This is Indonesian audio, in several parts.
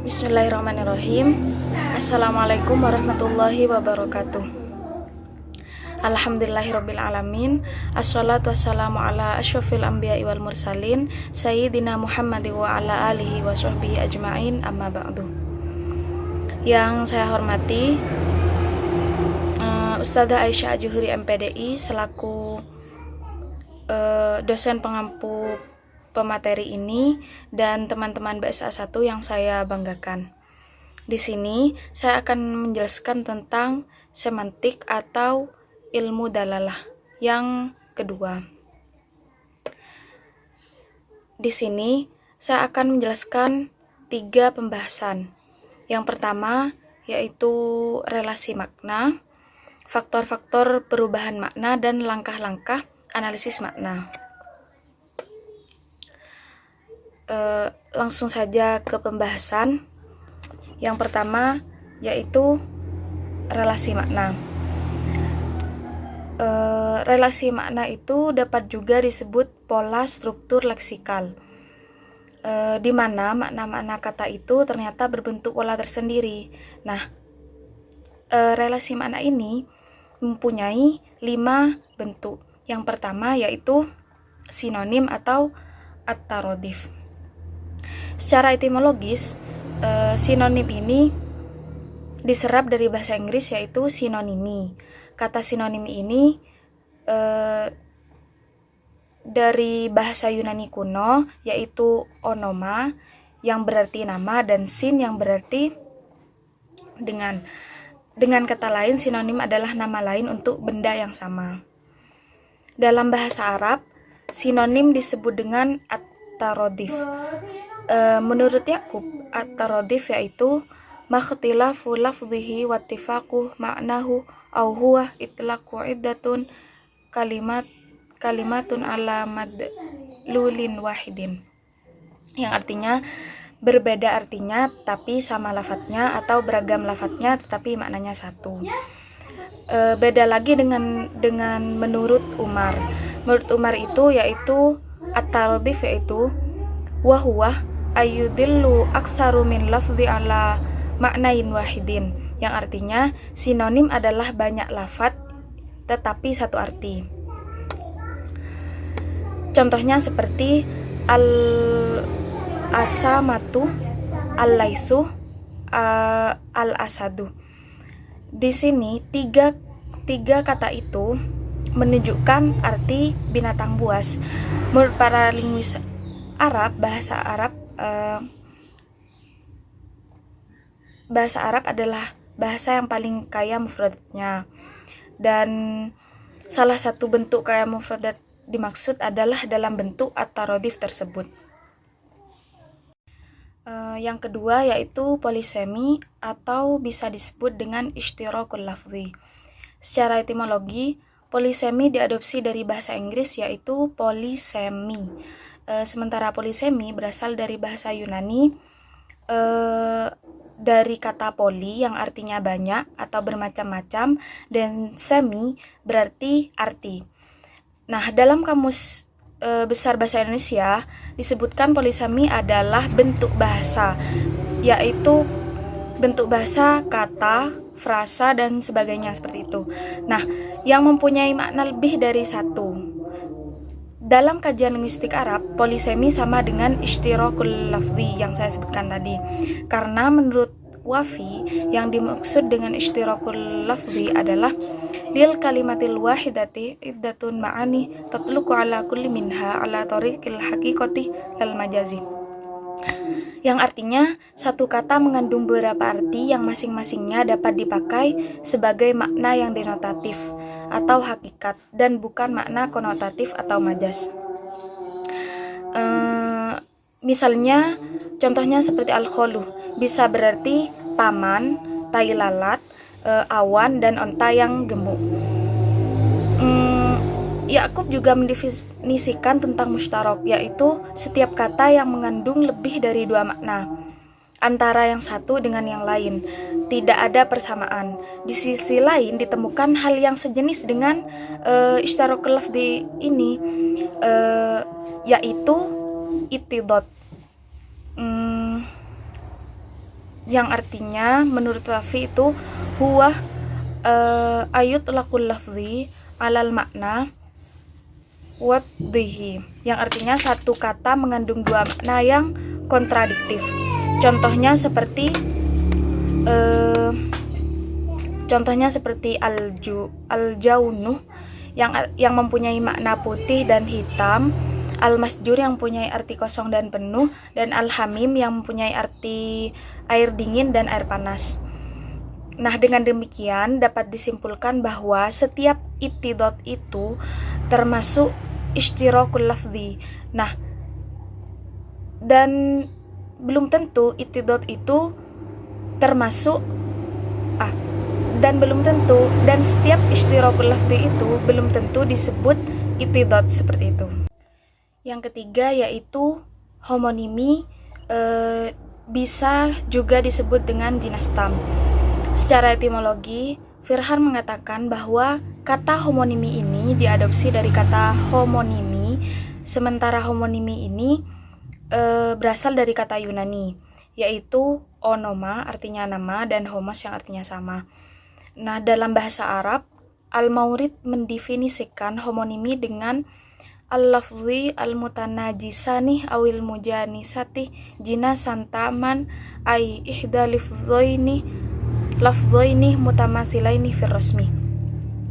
Bismillahirrahmanirrahim. Assalamualaikum warahmatullahi wabarakatuh. Alhamdulillahirabbil alamin. Assalatu wassalamu ala asyrofil anbiya'i wal mursalin sayyidina Muhammad wa ala alihi wa sahbihi ajma'in, amma ba'du. Yang saya hormati Ustadzah Aisyah Juhuri MPDI selaku dosen pengampu pemateri ini dan teman-teman BSA 1 yang saya banggakan. Di sini saya akan menjelaskan tentang semantik atau ilmu dalalah yang kedua. Di sini saya akan menjelaskan 3 pembahasan. Yang pertama yaitu relasi makna, faktor-faktor perubahan makna dan langkah-langkah analisis makna. Langsung saja ke pembahasan. Yang pertama yaitu relasi makna. Relasi makna itu dapat juga disebut pola struktur leksikal, di mana makna-makna kata itu ternyata berbentuk pola tersendiri. Nah, relasi makna ini mempunyai 5 bentuk. Yang pertama yaitu sinonim atau at-tarodif. Secara etimologis, sinonim ini diserap dari bahasa Inggris yaitu sinonimi. Kata sinonim ini dari bahasa Yunani kuno yaitu onoma yang berarti nama dan sin yang berarti dengan. Dengan kata lain, sinonim adalah nama lain untuk benda yang sama. Dalam bahasa Arab, sinonim disebut dengan at-tarodif. Menurut Yakub, at-tarodif yaitu makhtilafu lafdhihi wattifaqu ma'nahu au huwa itlaqu iddatun kalimatun ala madlulin wahidin, yang artinya berbeda artinya tapi sama lafadznya, atau beragam lafadznya tetapi maknanya satu. Beda lagi dengan menurut Umar. Menurut Umar itu yaitu at-tarodif yaitu wahuwa ayyudillu aksaru min lafzi ala maknain wahidin, yang artinya sinonim adalah banyak lafadz tetapi satu arti. Contohnya seperti al-asamatu, al-laisu, al-asadu. Di sini tiga kata itu menunjukkan arti binatang buas. Menurut para linguis Arab, bahasa Arab adalah bahasa yang paling kaya mufradnya, dan salah satu bentuk kaya mufradat dimaksud adalah dalam bentuk at-tarodif tersebut. Yang kedua yaitu polisemi atau bisa disebut dengan ishtirakul lafzi. Secara etimologi, polisemi diadopsi dari bahasa Inggris yaitu polisemi. Sementara polisemi berasal dari bahasa Yunani dari kata poli yang artinya banyak atau bermacam-macam, dan semi berarti arti. Nah, dalam kamus besar bahasa Indonesia disebutkan polisemi adalah bentuk bahasa, yaitu bentuk bahasa, kata, frasa, dan sebagainya seperti itu. Nah, yang mempunyai makna lebih dari satu. Dalam kajian linguistik Arab, polisemi sama dengan ishtirakul lafzi yang saya sebutkan tadi. Karena menurut Wafi, yang dimaksud dengan ishtirakul lafzi adalah lil kalimatil wahidati iddatun ma'ani tatluqu ala kulli minha ala tariqil haqiqati lal majazi. Yang artinya, satu kata mengandung beberapa arti yang masing-masingnya dapat dipakai sebagai makna yang denotatif atau hakikat dan bukan makna konotatif atau majas. Misalnya, contohnya seperti al-kholu, bisa berarti paman, tai lalat, awan, dan onta yang gemuk. Yakub juga mendefinisikan tentang mustarok, yaitu setiap kata yang mengandung lebih dari 2 makna antara yang satu dengan yang lain, tidak ada persamaan. Di sisi lain ditemukan hal yang sejenis dengan ishtirakul lafzi ini, yaitu itidot. yang artinya menurut Wafi itu huwa ayut lakul lafzi alal makna wadhihi, yang artinya satu kata mengandung dua makna yang kontradiktif. Contohnya seperti al-jaunuh yang mempunyai makna putih dan hitam, al-masjur yang mempunyai arti kosong dan penuh, dan al-hamim yang mempunyai arti air dingin dan air panas. Nah, dengan demikian dapat disimpulkan bahwa setiap ittidad itu termasuk ishtirakul lafzi. Nah, dan belum tentu ittidad itu termasuk dan setiap ishtirakul lafzi itu belum tentu disebut ittidad seperti itu. Yang ketiga yaitu homonimi, bisa juga disebut dengan jinas tam. Secara etimologi, Firhan mengatakan bahwa kata homonimi ini diadopsi dari kata homonimi, sementara homonimi ini berasal dari kata Yunani, yaitu onoma artinya nama dan homos yang artinya sama. Nah, dalam bahasa Arab, Al-Maurid mendefinisikan homonimi dengan al-lafzi al-mutanajisani awil mujanisati jinasan taman ay ihda lafdhaini mutamathilaini fir rasmi,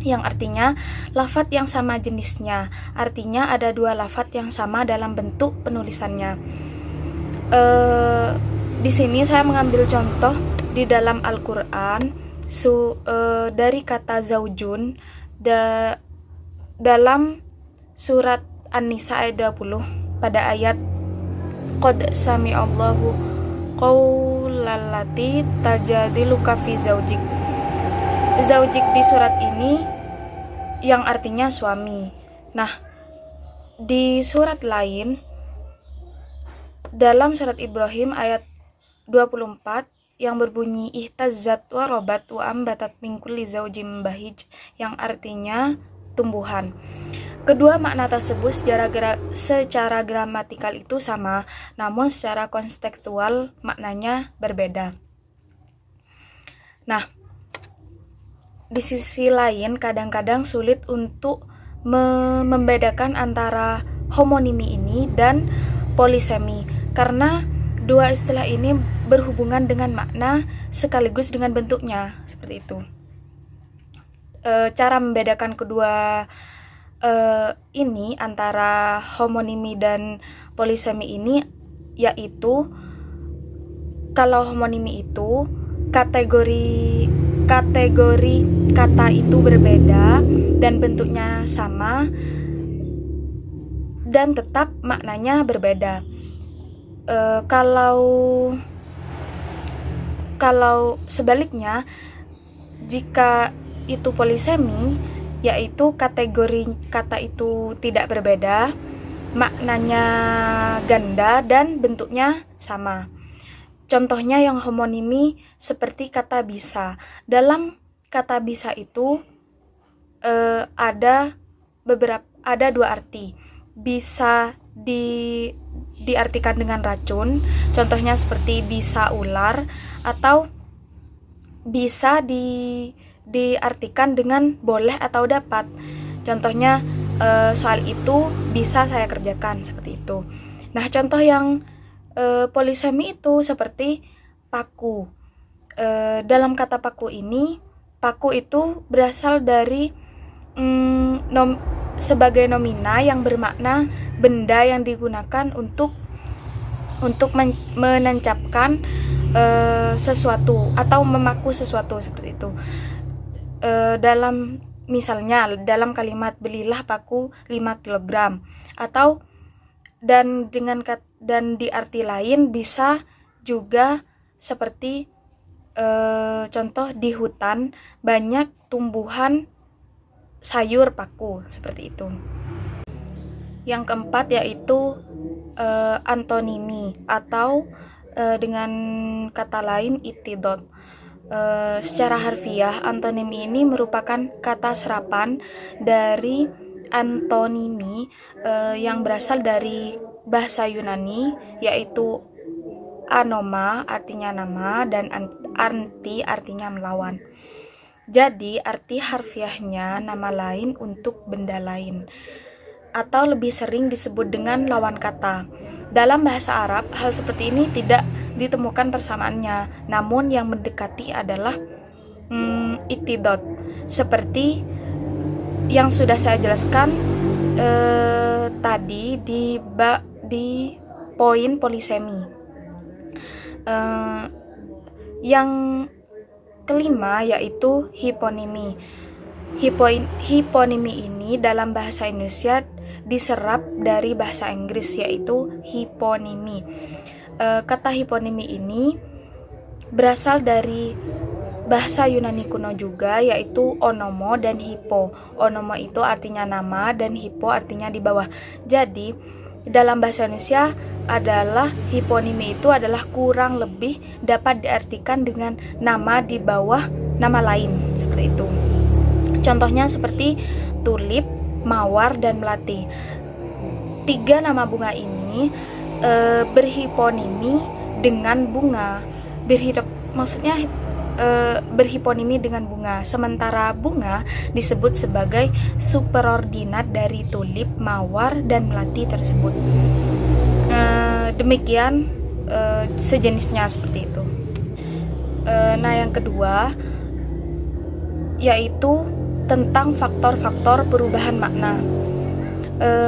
yang artinya lafadz yang sama jenisnya, artinya ada dua lafadz yang sama dalam bentuk penulisannya. Di sini saya mengambil contoh di dalam Al-Quran dari kata zaujun dalam surat An-Nisa ayat 20 pada ayat qad sami'allahu qawlallati tajadiluka fi zaujik. Zaujik di surat ini yang artinya suami. Nah, di surat lain dalam surat Ibrahim ayat 24 yang berbunyi ihtazzat wa robat wa ambatat min kulli zaujim bahij, yang artinya tumbuhan. Kedua makna tersebut secara gramatikal itu sama, namun secara kontekstual maknanya berbeda. Nah, di sisi lain kadang-kadang sulit untuk membedakan antara homonimi ini dan polisemi, karena dua istilah ini berhubungan dengan makna sekaligus dengan bentuknya, seperti itu. Cara membedakan kedua ini antara homonimi dan polisemi ini yaitu kalau homonimi itu kategori kata itu berbeda dan bentuknya sama dan tetap maknanya berbeda. Kalau sebaliknya, jika itu polisemi, yaitu kategori kata itu tidak berbeda, maknanya ganda dan bentuknya sama. Contohnya yang homonimi seperti kata bisa. Dalam kata bisa itu ada dua arti. Bisa diartikan dengan racun, contohnya seperti bisa ular, atau bisa diartikan dengan boleh atau dapat, contohnya soal itu bisa saya kerjakan, seperti itu. Nah, contoh yang polisemi itu seperti paku. Dalam kata paku ini, paku itu berasal dari sebagai nomina yang bermakna benda yang digunakan untuk menancapkan sesuatu atau memaku sesuatu, seperti itu. Misalnya dalam kalimat belilah paku 5 kg, atau dan di arti lain bisa juga seperti contoh di hutan banyak tumbuhan sayur paku, seperti itu. Yang keempat yaitu antonimi atau dengan kata lain ittidad. Secara harfiah, antonimi ini merupakan kata serapan dari antonimi yang berasal dari bahasa Yunani, yaitu anoma artinya nama dan anti artinya melawan. Jadi arti harfiahnya nama lain untuk benda lain, atau lebih sering disebut dengan lawan kata. Dalam bahasa Arab, hal seperti ini tidak ditemukan persamaannya, namun yang mendekati adalah itidot, seperti yang sudah saya jelaskan tadi di poin polisemi. Yang kelima yaitu hiponimi. Hiponimi ini dalam bahasa Indonesia diserap dari bahasa Inggris, yaitu hiponimi. Kata hiponimi ini berasal dari bahasa Yunani kuno juga, yaitu onomo dan hipo. Onomo itu artinya nama dan hipo artinya di bawah. Jadi dalam bahasa Indonesia adalah hiponimi itu adalah kurang lebih dapat diartikan dengan nama di bawah nama lain, seperti itu. Contohnya seperti tulip, mawar, dan melati. 3 nama bunga ini berhiponimi dengan bunga. Berhiponimi dengan bunga. Sementara bunga disebut sebagai superordinat dari tulip, mawar, dan melati tersebut. Demikian sejenisnya seperti itu. Nah, yang kedua yaitu tentang faktor-faktor perubahan makna.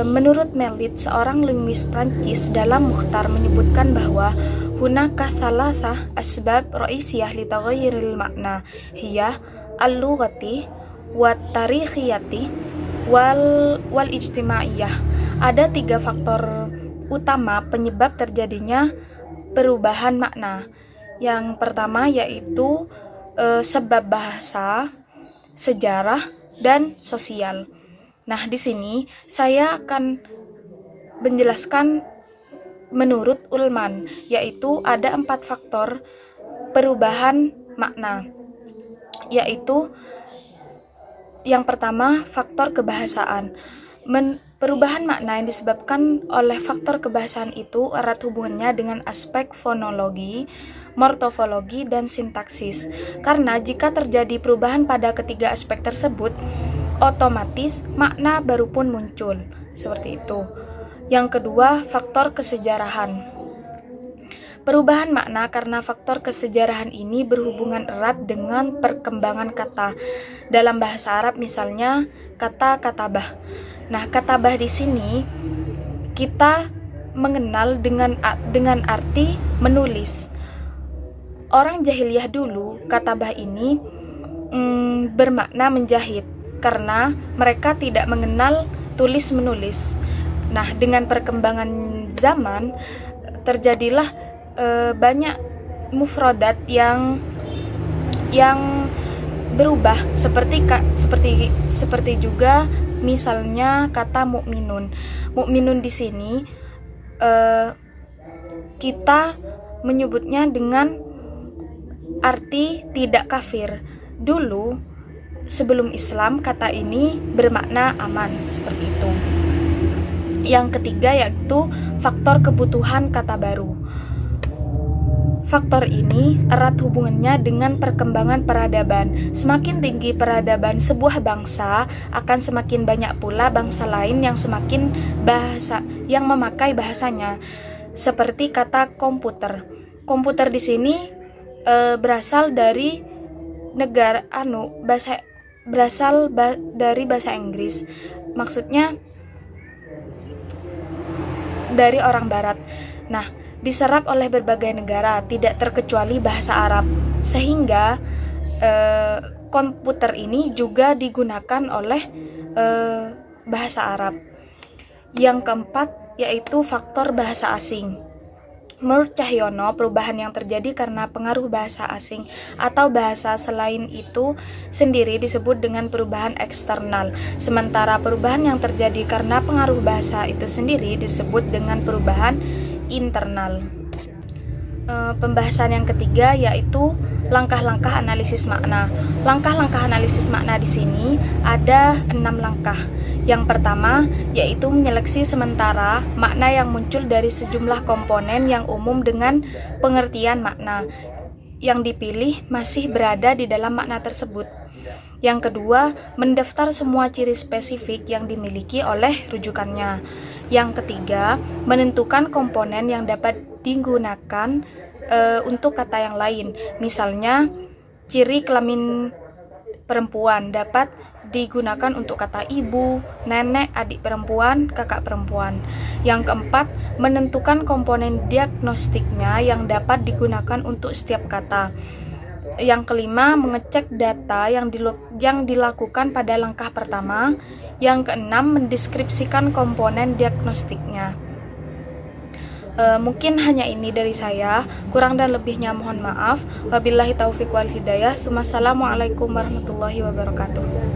Menurut Melit, seorang linguis Prancis, dalam Mukhtar menyebutkan bahwa hunaka thalatha asbab ra'isiyah li taghayyuril makna hiya al-lughati wat tarikhiyati wal ijtimaiyah. Ada 3 faktor utama penyebab terjadinya perubahan makna. Yang pertama yaitu sebab bahasa, sejarah, dan sosial. Nah, di sini saya akan menjelaskan menurut Ullmann, yaitu ada 4 faktor perubahan makna, yaitu yang pertama faktor kebahasaan. Perubahan makna yang disebabkan oleh faktor kebahasaan itu erat hubungannya dengan aspek fonologi, morfologi, dan sintaksis. Karena jika terjadi perubahan pada ketiga aspek tersebut, otomatis makna baru pun muncul. Seperti itu. Yang kedua, faktor kesejarahan. Perubahan makna karena faktor kesejarahan ini berhubungan erat dengan perkembangan kata. Dalam bahasa Arab misalnya kata katabah. Nah, katabah di sini kita mengenal dengan arti menulis. Orang jahiliyah dulu, katabah ini bermakna menjahit karena mereka tidak mengenal tulis menulis. Nah, dengan perkembangan zaman terjadilah banyak mufradat yang berubah, seperti juga misalnya kata mukminun. Mukminun di sini kita menyebutnya dengan arti tidak kafir. Dulu sebelum Islam kata ini bermakna aman, seperti itu. Yang ketiga yaitu faktor kebutuhan kata baru. Faktor ini erat hubungannya dengan perkembangan peradaban. Semakin tinggi peradaban sebuah bangsa, akan semakin banyak pula bangsa lain yang memakai bahasanya. Seperti kata komputer. Komputer di sini berasal dari dari bahasa Inggris. Maksudnya dari orang barat. Nah, diserap oleh berbagai negara, tidak terkecuali bahasa Arab, sehingga komputer ini juga digunakan oleh bahasa Arab. Yang keempat yaitu faktor bahasa asing. Menurut Cahyono, perubahan yang terjadi karena pengaruh bahasa asing atau bahasa selain itu sendiri disebut dengan perubahan eksternal, sementara perubahan yang terjadi karena pengaruh bahasa itu sendiri disebut dengan perubahan internal. Pembahasan yang ketiga yaitu langkah-langkah analisis makna. Langkah-langkah analisis makna di sini ada 6 langkah. Yang pertama, yaitu menyeleksi sementara makna yang muncul dari sejumlah komponen yang umum dengan pengertian makna yang dipilih masih berada di dalam makna tersebut. Yang kedua, mendaftar semua ciri spesifik yang dimiliki oleh rujukannya. Yang ketiga, menentukan komponen yang dapat digunakan untuk kata yang lain. Misalnya, ciri kelamin perempuan dapat digunakan untuk kata ibu, nenek, adik perempuan, kakak perempuan. Yang keempat, menentukan komponen diagnostiknya yang dapat digunakan untuk setiap kata. Yang kelima, mengecek data yang dilakukan pada langkah pertama. Yang keenam, mendeskripsikan komponen diagnostiknya. Mungkin hanya ini dari saya, kurang dan lebihnya mohon maaf. Wabillahi taufiq wal hidayah. Wassalamualaikum warahmatullahi wabarakatuh.